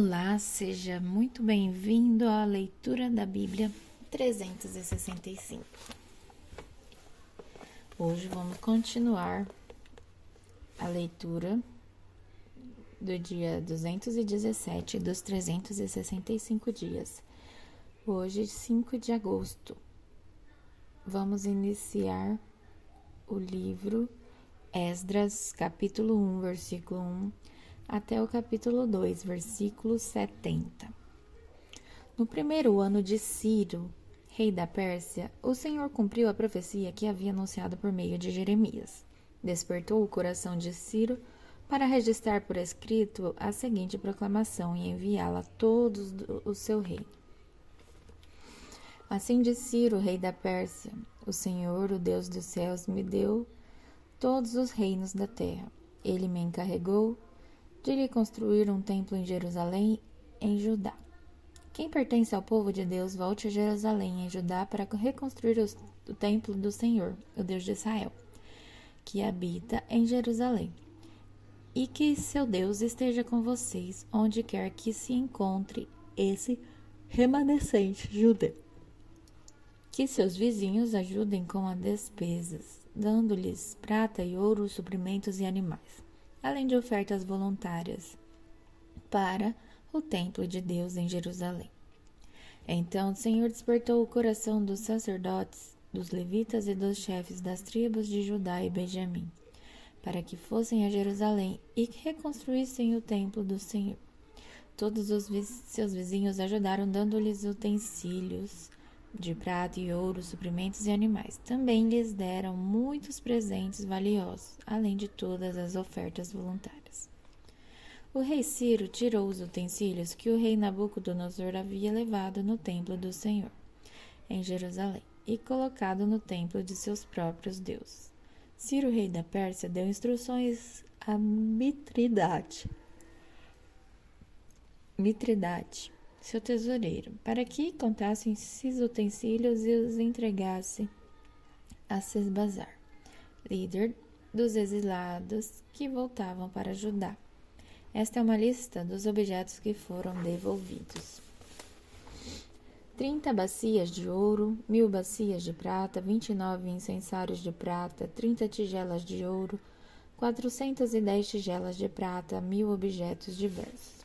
Olá, seja muito bem-vindo à leitura da Bíblia 365. Hoje vamos continuar a leitura do dia 217 dos 365 dias. Hoje, 5 de agosto. Vamos iniciar o livro Esdras, capítulo 1, versículo 1, até o capítulo 2, versículo 70. No primeiro ano de Ciro, rei da Pérsia, o Senhor cumpriu a profecia que havia anunciado por meio de Jeremias. Despertou o coração de Ciro para registrar por escrito a seguinte proclamação e enviá-la a todos o seu reino. Assim diz Ciro, rei da Pérsia: o Senhor, o Deus dos céus, me deu todos os reinos da terra. Ele me encarregou de lhe construir um templo em Jerusalém, em Judá. Quem pertence ao povo de Deus, volte a Jerusalém, em Judá, para reconstruir o templo do Senhor, o Deus de Israel, que habita em Jerusalém. E que seu Deus esteja com vocês, onde quer que se encontre esse remanescente judeu. Que seus vizinhos ajudem com as despesas, dando-lhes prata e ouro, suprimentos e animais, além de ofertas voluntárias para o templo de Deus em Jerusalém. Então o Senhor despertou o coração dos sacerdotes, dos levitas e dos chefes das tribos de Judá e Benjamim, para que fossem a Jerusalém e reconstruíssem o templo do Senhor. Todos os seus vizinhos ajudaram, dando-lhes utensílios de prata e ouro, suprimentos e animais. Também lhes deram muitos presentes valiosos, além de todas as ofertas voluntárias. O rei Ciro tirou os utensílios que o rei Nabucodonosor havia levado no templo do Senhor, em Jerusalém, e colocado no templo de seus próprios deuses. Ciro, rei da Pérsia, deu instruções a Mitridate, seu tesoureiro, para que contassem esses utensílios e os entregasse a Sesbazar, líder dos exilados que voltavam para Judá. Esta é uma lista dos objetos que foram devolvidos: 30 bacias de ouro, 1000 bacias de prata, 29 incensários de prata, 30 tigelas de ouro, 410 tigelas de prata, 1000 objetos diversos.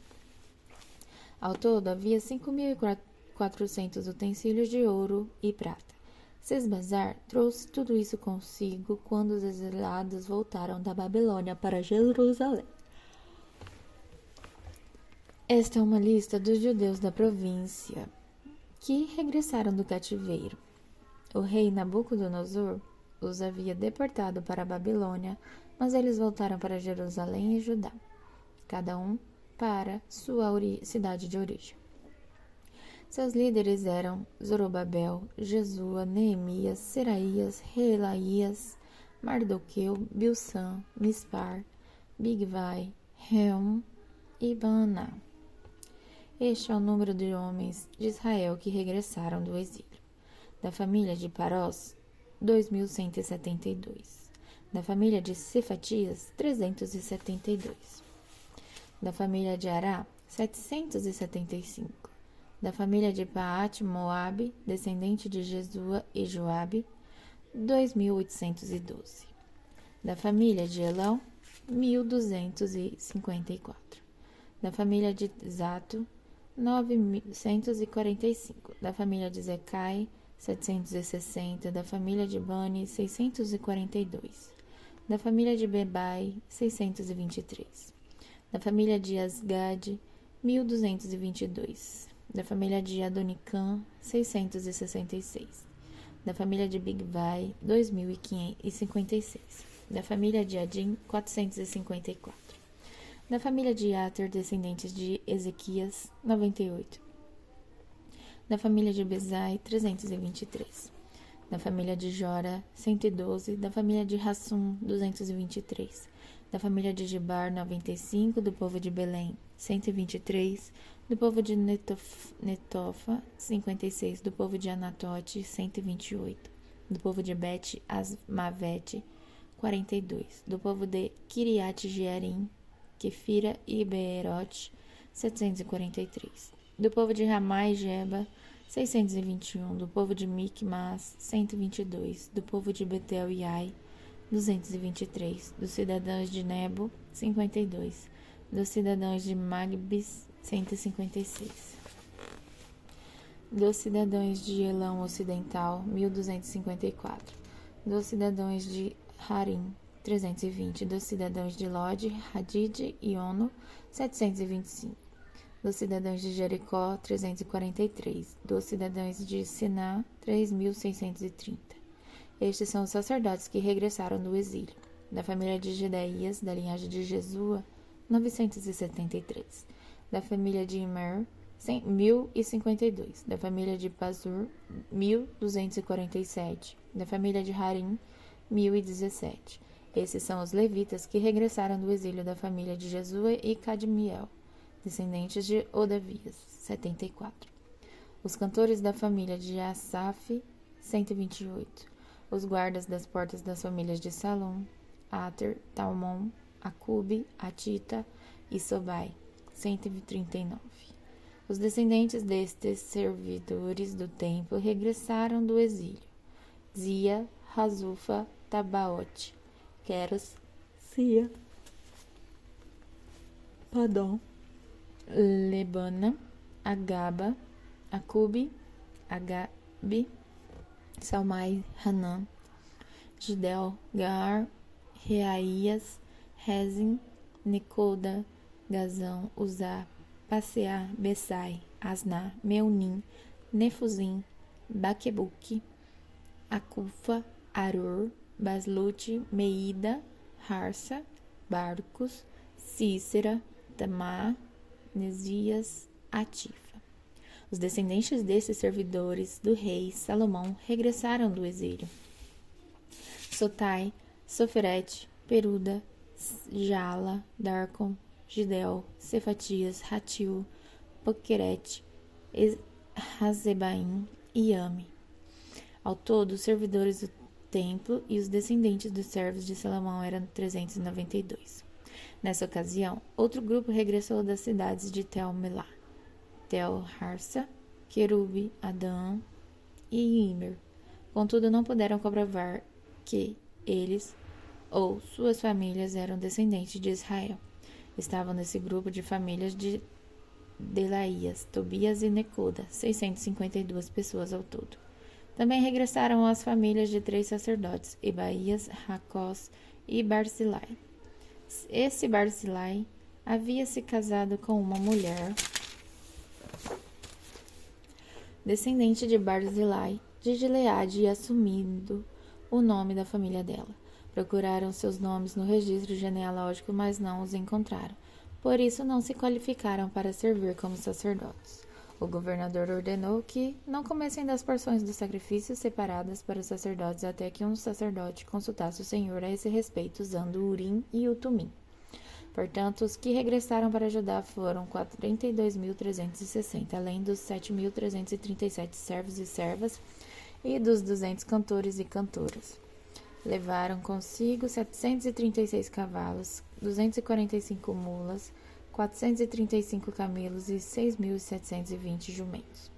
Ao todo, havia 5.400 utensílios de ouro e prata. Sesbazar trouxe tudo isso consigo quando os exilados voltaram da Babilônia para Jerusalém. Esta é uma lista dos judeus da província que regressaram do cativeiro. O rei Nabucodonosor os havia deportado para a Babilônia, mas eles voltaram para Jerusalém e Judá, cada um para sua cidade de origem. Seus líderes eram Zorobabel, Jesua, Neemias, Seraías, Reelaías, Mardoqueu, Bilsã, Mispar, Bigvai, Reum e Baaná. Este é o número de homens de Israel que regressaram do exílio. Da família de Parós, 2.172. Da família de Cefatias, 372. Da família de Ará, 775. Da família de Paate-Moabe, descendente de Jesua e Joabe, 2.812. Da família de Elão, 1.254. Da família de Zato, 945. Da família de Zecai, 760. Da família de Bani, 642. Da família de Bebai, 623. Da família de Asgad, 1.222. Da família de Adonicã, 666. Da família de Bigvai, 2.056. Da família de Adim, 454. Da família de Ater, descendentes de Ezequias, 98. Da família de Bezai, 323. Da família de Jora, 112. Da família de Hassum, 223. Da família de Gibar, 95. Do povo de Belém, 123. Do povo de Netofa, 56. Do povo de Anatote, 128. Do povo de Bet-Asmavete, 42. Do povo de Kiriat Jearim, Quefira e Beerote, 743. Do povo de Ramá e Geba, 621. Do povo de Micmas, 122. Do povo de Betel e Ai, 223. Dos cidadãos de Nebo, 52. Dos cidadãos de Magbis, 156. Dos cidadãos de Elão Ocidental, 1254. Dos cidadãos de Harim, 320. Dos cidadãos de Lod, Hadid e Ono, 725. Dos cidadãos de Jericó, 343. Dos cidadãos de Siná, 3.630. Estes são os sacerdotes que regressaram do exílio. Da família de Gedaías, da linhagem de Jesua, 973. Da família de Imer, 1.052. Da família de Pazur, 1.247. Da família de Harim, 1.017. Esses são os levitas que regressaram do exílio da família de Jesua e Cadmiel, descendentes de Odavias, 74. Os cantores da família de Asaf, 128. Os guardas das portas das famílias de Salom, Ater, Talmon, Acube, Atita e Sobai, 139. Os descendentes destes servidores do templo regressaram do exílio: Zia, Hazufa, Tabaote, Queros, Sia, Padom, Lebana, Agaba, Acube, Agabe, Salmai, Hanã, Gidel, Gar, Reaías, Rezin, Necoda, Gazão, Uzá, Passeá, Bessai, Asná, Meunim, Nefuzim, Baquebuque, Acufa, Arur, Baslute, Meida, Harsa, Barcos, Cícera, Tamá, Nesias, Atifa. Os descendentes desses servidores do rei Salomão regressaram do exílio: Sotai, Soferete, Peruda, Jala, Darcon, Gidel, Cefatias, Ratil, Poquerete, Razebaim e Ame. Ao todo, os servidores do templo e os descendentes dos servos de Salomão eram 392. Nessa ocasião, outro grupo regressou das cidades de Tel-Melá, Tel-Harsa, Querube, Adã e Imer. Contudo, não puderam comprovar que eles ou suas famílias eram descendentes de Israel. Estavam nesse grupo de famílias de Delaías, Tobias e Necoda, 652 pessoas ao todo. Também regressaram as famílias de 3 sacerdotes, Ebaías, Racós e Barzilai. Esse Barzilai havia se casado com uma mulher descendente de Barzilai de Gileade e assumindo o nome da família dela. Procuraram seus nomes no registro genealógico, mas não os encontraram. Por isso, não se qualificaram para servir como sacerdotes. O governador ordenou que não comessem das porções dos sacrifícios separadas para os sacerdotes até que um sacerdote consultasse o Senhor a esse respeito, usando o Urim e o Tumim. Portanto, os que regressaram para Judá foram 42.360, além dos 7.337 servos e servas e dos 200 cantores e cantoras. Levaram consigo 736 cavalos, 245 mulas, 435 camelos e 6.720 jumentos.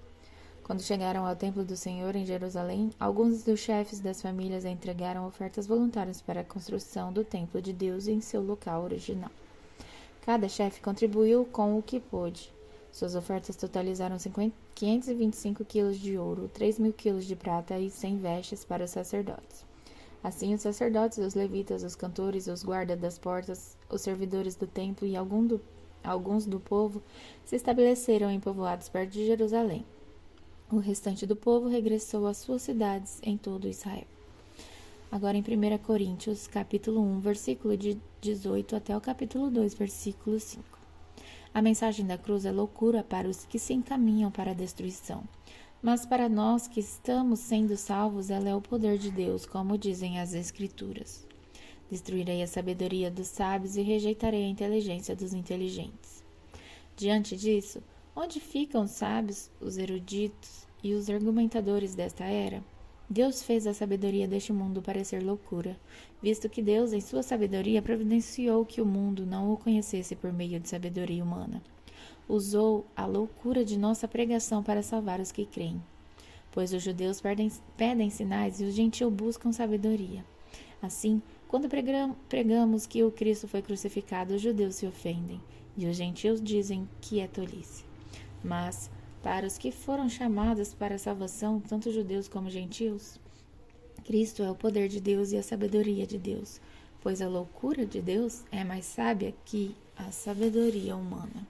Quando chegaram ao templo do Senhor em Jerusalém, alguns dos chefes das famílias entregaram ofertas voluntárias para a construção do templo de Deus em seu local original. Cada chefe contribuiu com o que pôde. Suas ofertas totalizaram 525 quilos de ouro, 3.000 quilos de prata e 100 vestes para os sacerdotes. Assim, os sacerdotes, os levitas, os cantores, os guardas das portas, os servidores do templo e alguns do povo se estabeleceram em povoados perto de Jerusalém. O restante do povo regressou às suas cidades em todo Israel. Agora em 1 Coríntios, capítulo 1, versículo de 18 até o capítulo 2, versículo 5. A mensagem da cruz é loucura para os que se encaminham para a destruição. Mas para nós que estamos sendo salvos, ela é o poder de Deus, como dizem as Escrituras. Destruirei a sabedoria dos sábios e rejeitarei a inteligência dos inteligentes. Diante disso, onde ficam os sábios, os eruditos e os argumentadores desta era? Deus fez a sabedoria deste mundo parecer loucura, visto que Deus, em sua sabedoria, providenciou que o mundo não o conhecesse por meio de sabedoria humana. usou a loucura de nossa pregação para salvar os que creem. Pois os judeus pedem sinais e os gentios buscam sabedoria. Assim, quando pregamos que o Cristo foi crucificado, os judeus se ofendem e os gentios dizem que é tolice. Mas, para os que foram chamados para a salvação, tanto judeus como gentios, Cristo é o poder de Deus e a sabedoria de Deus, pois a loucura de Deus é mais sábia que a sabedoria humana,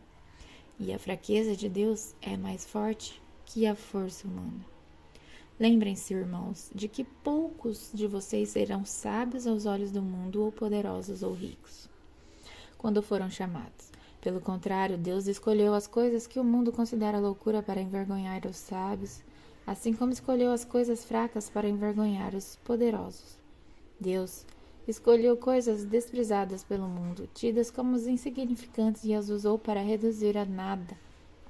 e a fraqueza de Deus é mais forte que a força humana. Lembrem-se, irmãos, de que poucos de vocês serão sábios aos olhos do mundo ou poderosos ou ricos, quando foram chamados. Pelo contrário, Deus escolheu as coisas que o mundo considera loucura para envergonhar os sábios, assim como escolheu as coisas fracas para envergonhar os poderosos. Deus escolheu coisas desprezadas pelo mundo, tidas como insignificantes, e as usou para reduzir a nada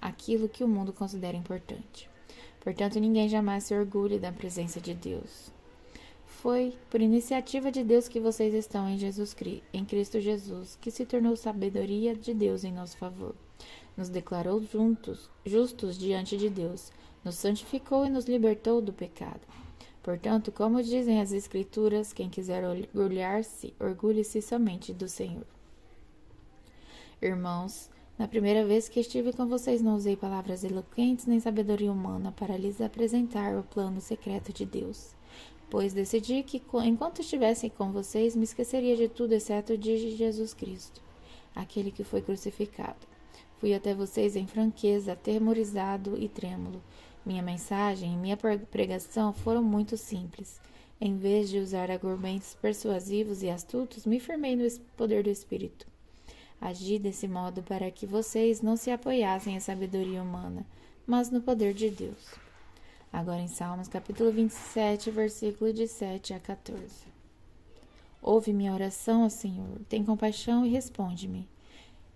aquilo que o mundo considera importante. Portanto, ninguém jamais se orgulhe da presença de Deus. Foi por iniciativa de Deus que vocês estão em Cristo Jesus, que se tornou sabedoria de Deus em nosso favor. Nos declarou justos diante de Deus, nos santificou e nos libertou do pecado. Portanto, como dizem as Escrituras, quem quiser orgulhar-se, orgulhe-se somente do Senhor. Irmãos, na primeira vez que estive com vocês, não usei palavras eloquentes nem sabedoria humana para lhes apresentar o plano secreto de Deus, pois decidi que, enquanto estivesse com vocês, me esqueceria de tudo exceto de Jesus Cristo, aquele que foi crucificado. Fui até vocês em franqueza, atemorizado e trêmulo. Minha mensagem e minha pregação foram muito simples. Em vez de usar argumentos persuasivos e astutos, me firmei no poder do Espírito. Agi desse modo para que vocês não se apoiassem em sabedoria humana, mas no poder de Deus. Agora em Salmos, capítulo 27, versículo de 7 a 14. Ouve minha oração, ó Senhor, tem compaixão e responde-me.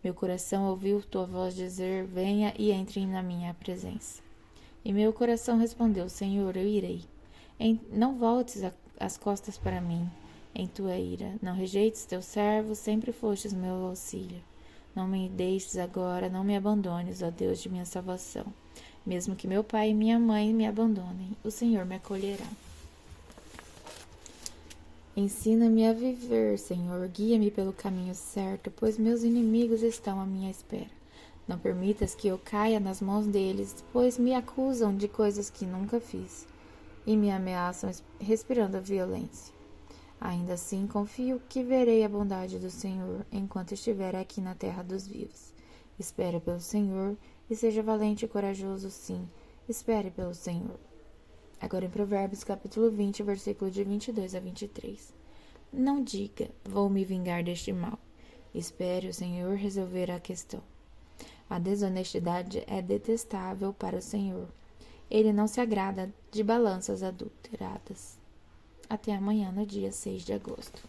Meu coração ouviu tua voz dizer, venha e entre na minha presença. E meu coração respondeu, Senhor, eu irei. Não voltes as costas para mim. Em tua ira, não rejeites teu servo, sempre fostes meu auxílio. Não me deixes agora, não me abandones, ó Deus de minha salvação. Mesmo que meu pai e minha mãe me abandonem, o Senhor me acolherá. Ensina-me a viver, Senhor, guia-me pelo caminho certo, pois meus inimigos estão à minha espera. Não permitas que eu caia nas mãos deles, pois me acusam de coisas que nunca fiz e me ameaçam respirando a violência. Ainda assim, confio que verei a bondade do Senhor enquanto estiver aqui na terra dos vivos. Espere pelo Senhor e seja valente e corajoso, sim. Espere pelo Senhor. Agora em Provérbios, capítulo 20, versículo de 22 a 23. Não diga, vou me vingar deste mal. Espere o Senhor resolver a questão. A desonestidade é detestável para o Senhor. Ele não se agrada de balanças adulteradas. Até amanhã, no dia 6 de agosto.